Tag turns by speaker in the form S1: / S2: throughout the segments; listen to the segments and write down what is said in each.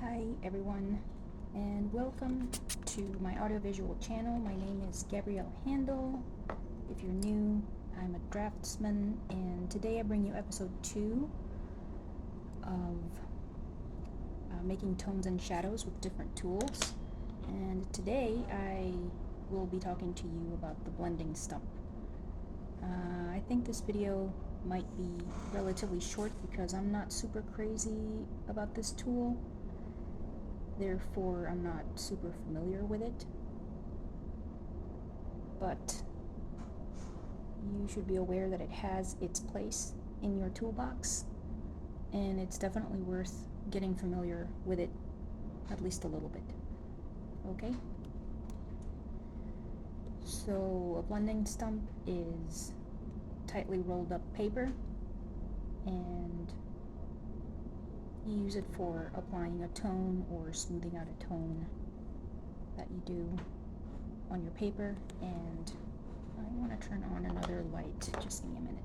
S1: Hi everyone, and welcome to my audiovisual channel. My name is Gabriela Handal. If you're new, I'm a draftsman, and today I bring you episode 2 of making tones and shadows with different tools. And today I will be talking to you about the blending stump. I think this video might be relatively short because I'm not super crazy about this tool. Therefore, I'm not super familiar with it, but you should be aware that it has its place in your toolbox, and it's definitely worth getting familiar with it at least a little bit. Okay? So, a blending stump is tightly rolled up paper, and you use it for applying a tone or smoothing out a tone that you do on your paper. And I want to turn on another light. Just give me a minute.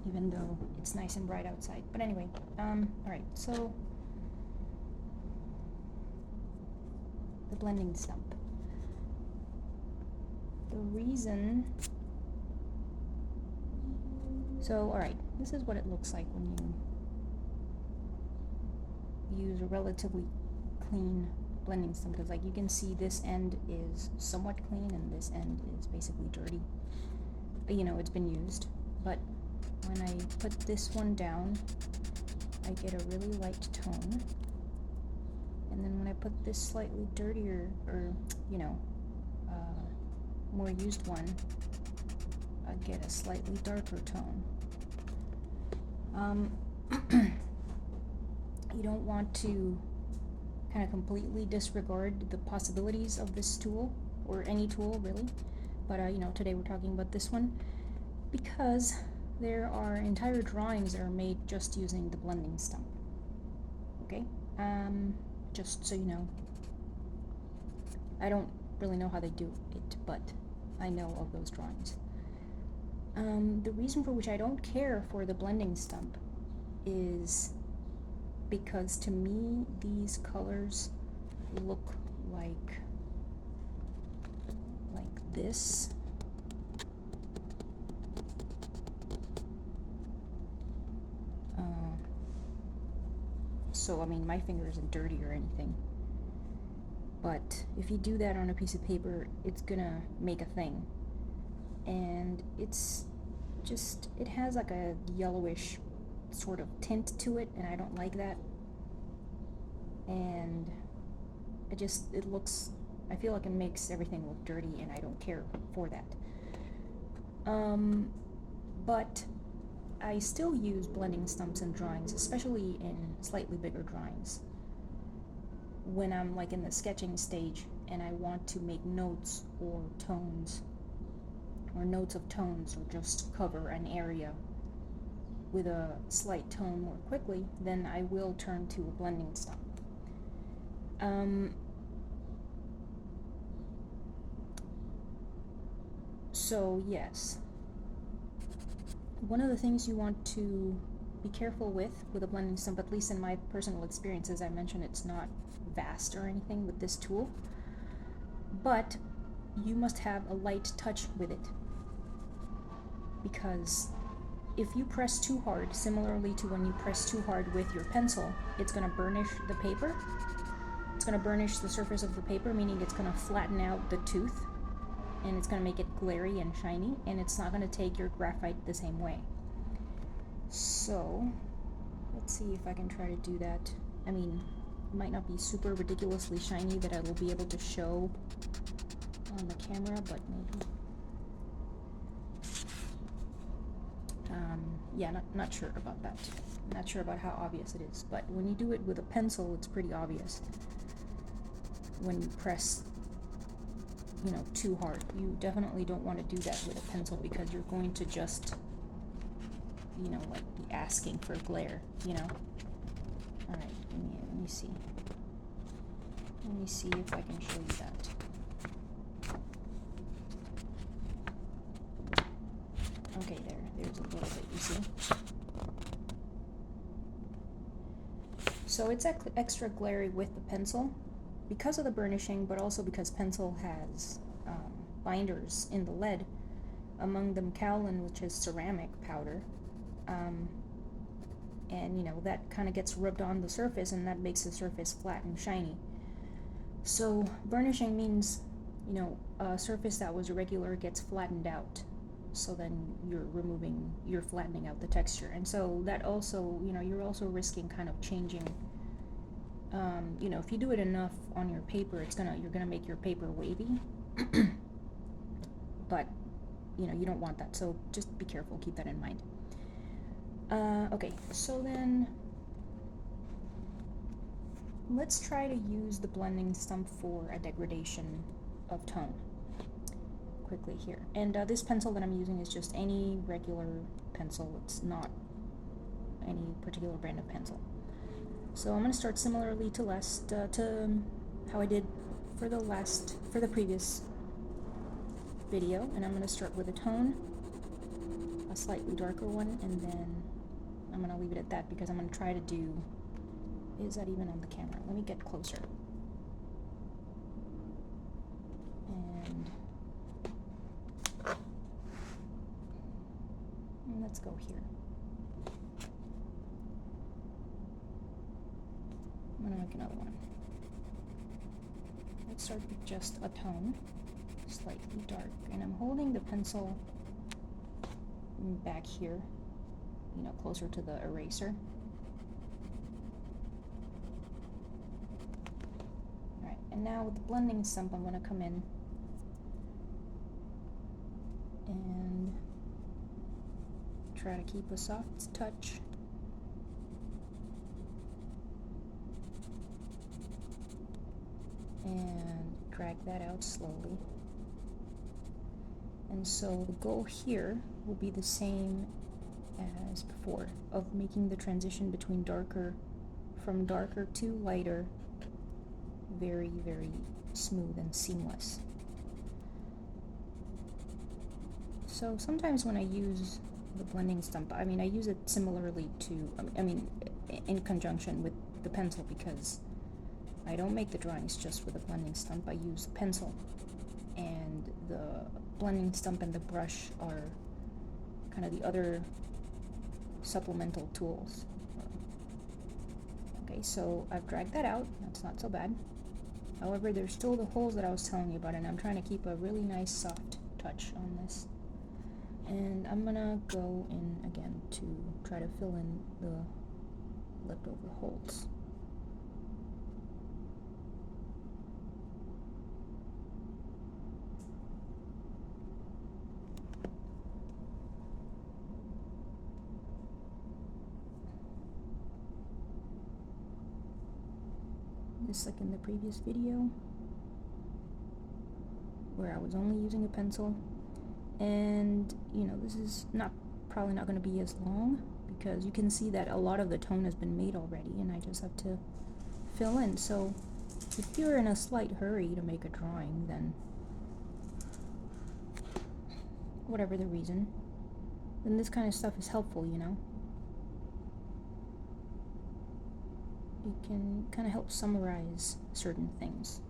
S1: Even though it's nice and bright outside. But anyway, alright, so the blending stump. The reason, alright, this is what it looks like when you use a relatively clean blending stump, because like you can see this end is somewhat clean and this end is basically dirty. You know, it's been used, but when I put this one down, I get a really light tone. And then when I put this slightly dirtier, or, more used one, I get a slightly darker tone. You don't want to kind of completely disregard the possibilities of this tool, or any tool really. But, today we're talking about this one, because there are entire drawings that are made just using the blending stump. Okay? Just so you know. I don't really know how they do it, but I know of those drawings. The reason for which I don't care for the blending stump is because to me these colors look like this. So, I mean, my finger isn't dirty or anything. But if you do that on a piece of paper, it's gonna make a thing. And it's just, it has like a yellowish sort of tint to it, and I don't like that. And it looks, I feel like it makes everything look dirty, and I don't care for that. But I still use blending stumps in drawings, especially in slightly bigger drawings. When I'm like in the sketching stage and I want to make notes or tones, or notes of tones, or just cover an area with a slight tone more quickly, then I will turn to a blending stump. So yes. One of the things you want to be careful with a blending stump, at least in my personal experience, as I mentioned, it's not vast or anything with this tool, but you must have a light touch with it, because if you press too hard, similarly to when you press too hard with your pencil, it's going to burnish the paper. It's going to burnish the surface of the paper, meaning it's going to flatten out the tooth, and it's going to make it glary and shiny, and it's not going to take your graphite the same way. So, let's see if I can try to do that. I mean, it might not be super ridiculously shiny that I will be able to show on the camera, but maybe. Yeah, not sure about that. Not sure about how obvious it is, but when you do it with a pencil, it's pretty obvious. When you press too hard. You definitely don't want to do that with a pencil, because you're going to just you know, like be asking for glare, you know. All right, let me see. Let me see if I can show you that. Okay, there's a little bit, you see. So it's extra glary with the pencil because of the burnishing, but also because pencil has binders in the lead, among them kaolin, which is ceramic powder, and you know, that kind of gets rubbed on the surface, and that makes the surface flat and shiny. So burnishing means, you know, a surface that was irregular gets flattened out. So then you're flattening out the texture. And so that also, you know, you're also risking kind of changing, you know, if you do it enough on your paper, you're gonna make your paper wavy. But, you know, you don't want that. So just be careful, keep that in mind. Okay, so then let's try to use the blending stump for a degradation of tone quickly here. And this pencil that I'm using is just any regular pencil. It's not any particular brand of pencil. So I'm going to start similarly to how I did for the previous video, and I'm going to start with a tone, a slightly darker one, and then I'm going to leave it at that because I'm going to try to do, is that even on the camera? Let me get closer. And let's go here. I'm going to make another one. Let's start with just a tone, slightly dark, and I'm holding the pencil back here, you know, closer to the eraser. Alright, and now with the blending stump, I'm going to come in and try to keep a soft touch. And drag that out slowly. And so the goal here will be the same as before, of making the transition between from darker to lighter very, very smooth and seamless. So sometimes when I use the blending stump, I mean, I use it similarly to, in conjunction with the pencil, because I don't make the drawings just with a blending stump. I use pencil, and the blending stump and the brush are kind of the other supplemental tools. Okay, so I've dragged that out. That's not so bad. However, there's still the holes that I was telling you about, and I'm trying to keep a really nice soft touch on this. And I'm gonna go in again to try to fill in the leftover holes. Just like in the previous video, where I was only using a pencil. And you know, this is probably not going to be as long, because you can see that a lot of the tone has been made already, and I just have to fill in. So if you're in a slight hurry to make a drawing, then whatever the reason, then this kind of stuff is helpful, you know. It can kind of help summarize certain things.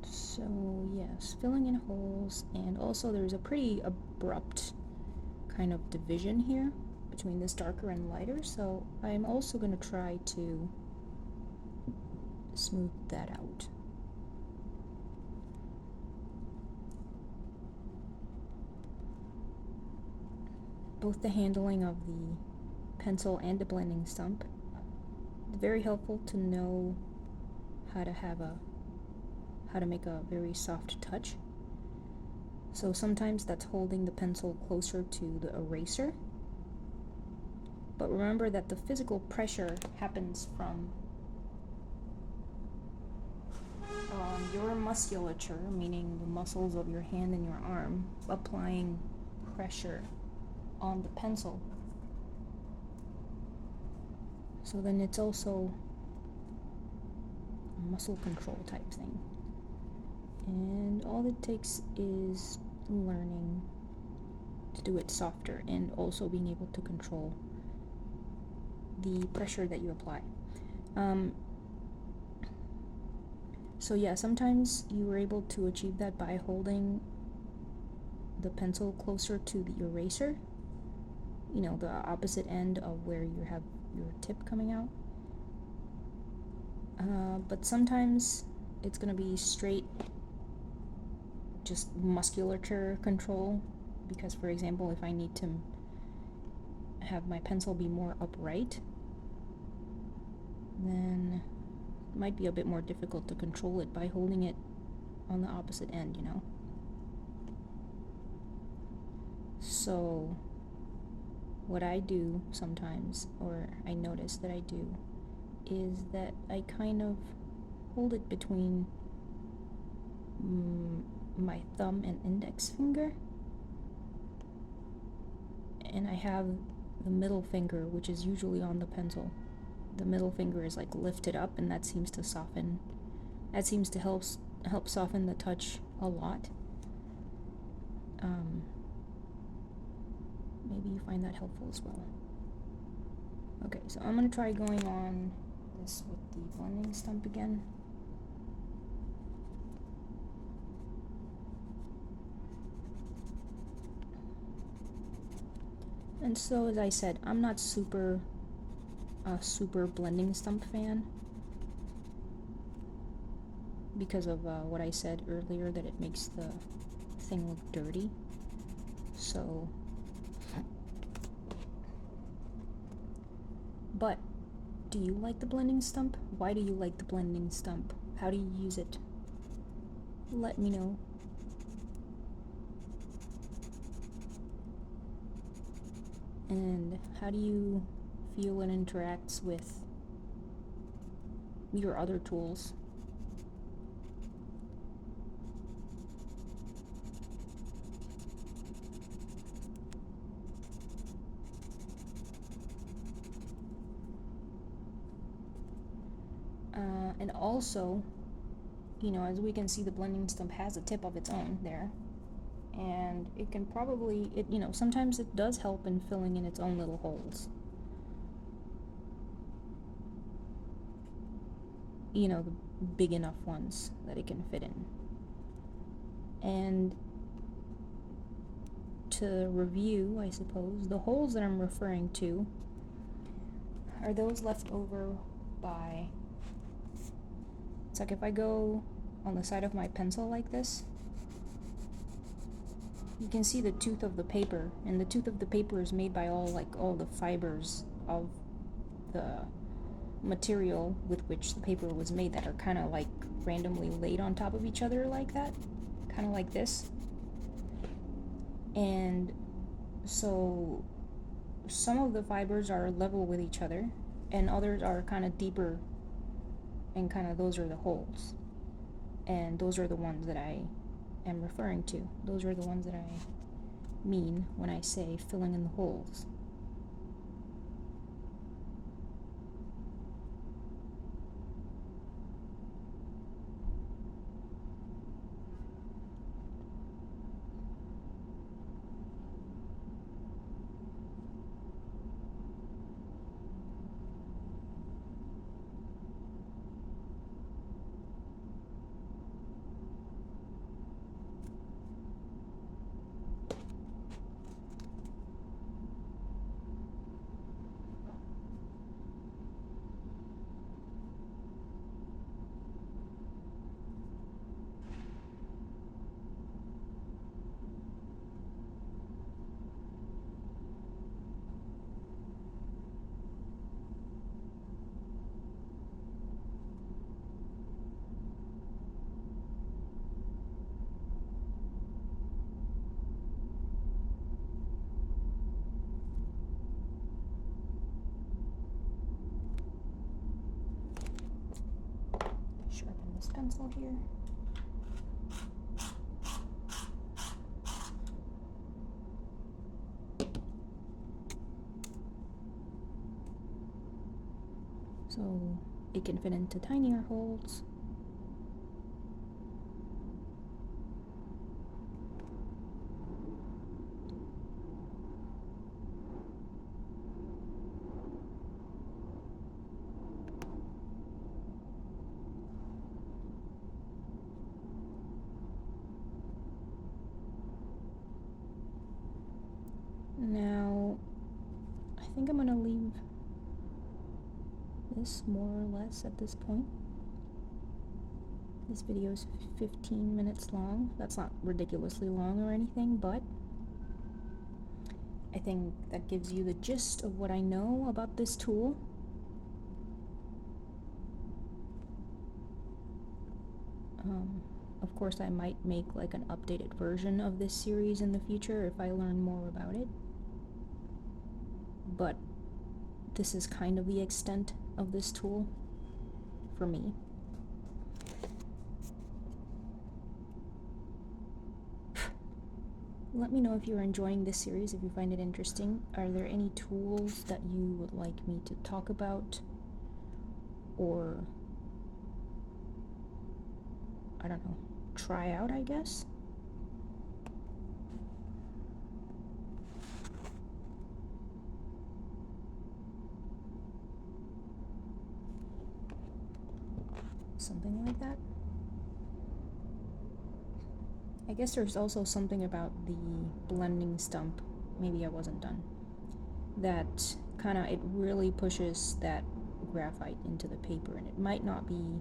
S1: So yes, filling in holes, and also there's a pretty abrupt kind of division here between this darker and lighter, so I'm also going to try to smooth that out. Both the handling of the pencil and the blending stump, it's very helpful to know how to have a how to make a very soft touch. So sometimes that's holding the pencil closer to the eraser. But remember that the physical pressure happens from your musculature, meaning the muscles of your hand and your arm, applying pressure on the pencil. So then it's also a muscle control type thing. And all it takes is learning to do it softer and also being able to control the pressure that you apply. So yeah, sometimes you were able to achieve that by holding the pencil closer to the eraser, the opposite end of where you have your tip coming out. But sometimes it's going to be straight, just musculature control, because for example, if I need to have my pencil be more upright, then it might be a bit more difficult to control it by holding it on the opposite end, So what I do sometimes, or I notice that I do, is that I kind of hold it between my thumb and index finger, and I have the middle finger, which is usually on the pencil. The middle finger is like lifted up, and that seems to help soften the touch a lot. Maybe you find that helpful as well. Okay, so I'm going to try going on this with the blending stump again. And so, as I said, I'm not super blending stump fan because of what I said earlier, that it makes the thing look dirty. So, but do you like the blending stump? Why do you like the blending stump? How do you use it? Let me know. And how do you feel it interacts with your other tools? And also, as we can see, the blending stump has a tip of its own there. And it can probably, sometimes it does help in filling in its own little holes. The big enough ones that it can fit in. And to review, I suppose, the holes that I'm referring to are those left over by, it's like if I go on the side of my pencil like this, you can see the tooth of the paper, and the tooth of the paper is made by all the fibers of the material with which the paper was made that are kind of like randomly laid on top of each other like that, kind of like this. And so some of the fibers are level with each other, and others are kind of deeper, and kind of those are the holes. And those are the ones that I am referring to. Those are the ones that I mean when I say filling in the holes. pencil here. So it can fit into tinier holes. Now, I think I'm gonna leave this more or less at this point. This video is 15 minutes long. That's not ridiculously long or anything, but I think that gives you the gist of what I know about this tool. Of course, I might make like an updated version of this series in the future if I learn more about it. But this is kind of the extent of this tool for me. Let me know if you're enjoying this series, if you find it interesting. Are there any tools that you would like me to talk about? Or, I don't know, try out, I guess? Something like that. I guess there's also something about the blending stump, maybe I wasn't done, that it really pushes that graphite into the paper, and it might not be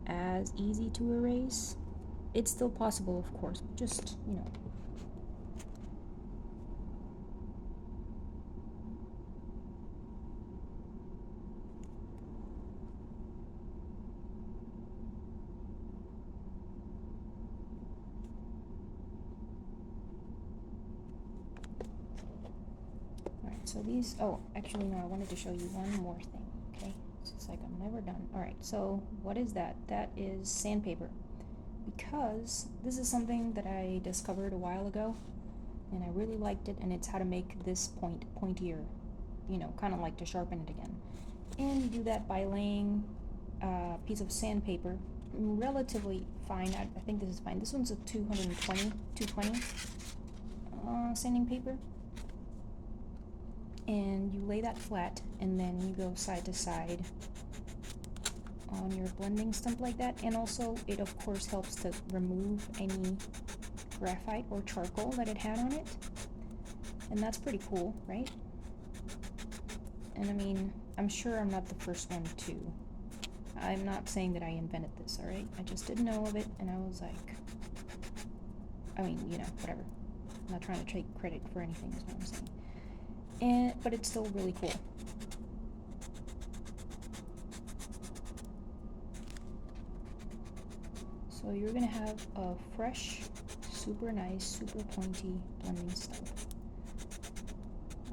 S1: as easy to erase. It's still possible, of course, but just, you know. So these, oh, actually no, I wanted to show you one more thing, okay? It's like I'm never done. Alright, so what is that? That is sandpaper. Because this is something that I discovered a while ago, and I really liked it, and it's how to make this point pointier, you know, kind of like to sharpen it again. And you do that by laying a piece of sandpaper, relatively fine, I think this is fine. This one's a 220 sanding paper. And you lay that flat, and then you go side to side on your blending stump like that. And also, it of course helps to remove any graphite or charcoal that it had on it. And that's pretty cool, right? And I mean, I'm sure I'm not the first one to. I'm not saying that I invented this, alright? I just didn't know of it, and I was like, I mean, you know, whatever. I'm not trying to take credit for anything, is what I'm saying. But it's still really cool. So you're gonna have a fresh, super nice, super pointy blending stump.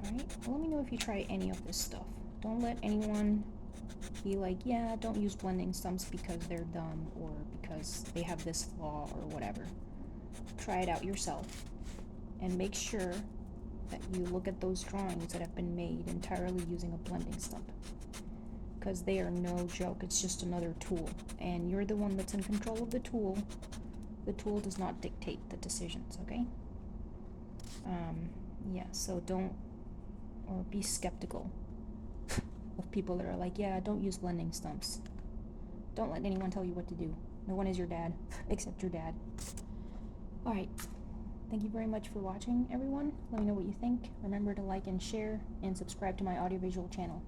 S1: Alright, well, let me know if you try any of this stuff. Don't let anyone be like, yeah, don't use blending stumps because they're dumb or because they have this flaw or whatever. Try it out yourself and make sure that you look at those drawings that have been made entirely using a blending stump, because they are no joke. It's just another tool, and you're the one that's in control of the tool. The tool does not dictate the decisions, okay? Yeah, so don't, or be skeptical of people that are like, yeah, don't use blending stumps. Don't let anyone tell you what to do. No one is your dad, except your dad. Alright. Thank you very much for watching, everyone. Let me know what you think. Remember to like and share, and subscribe to my audiovisual channel.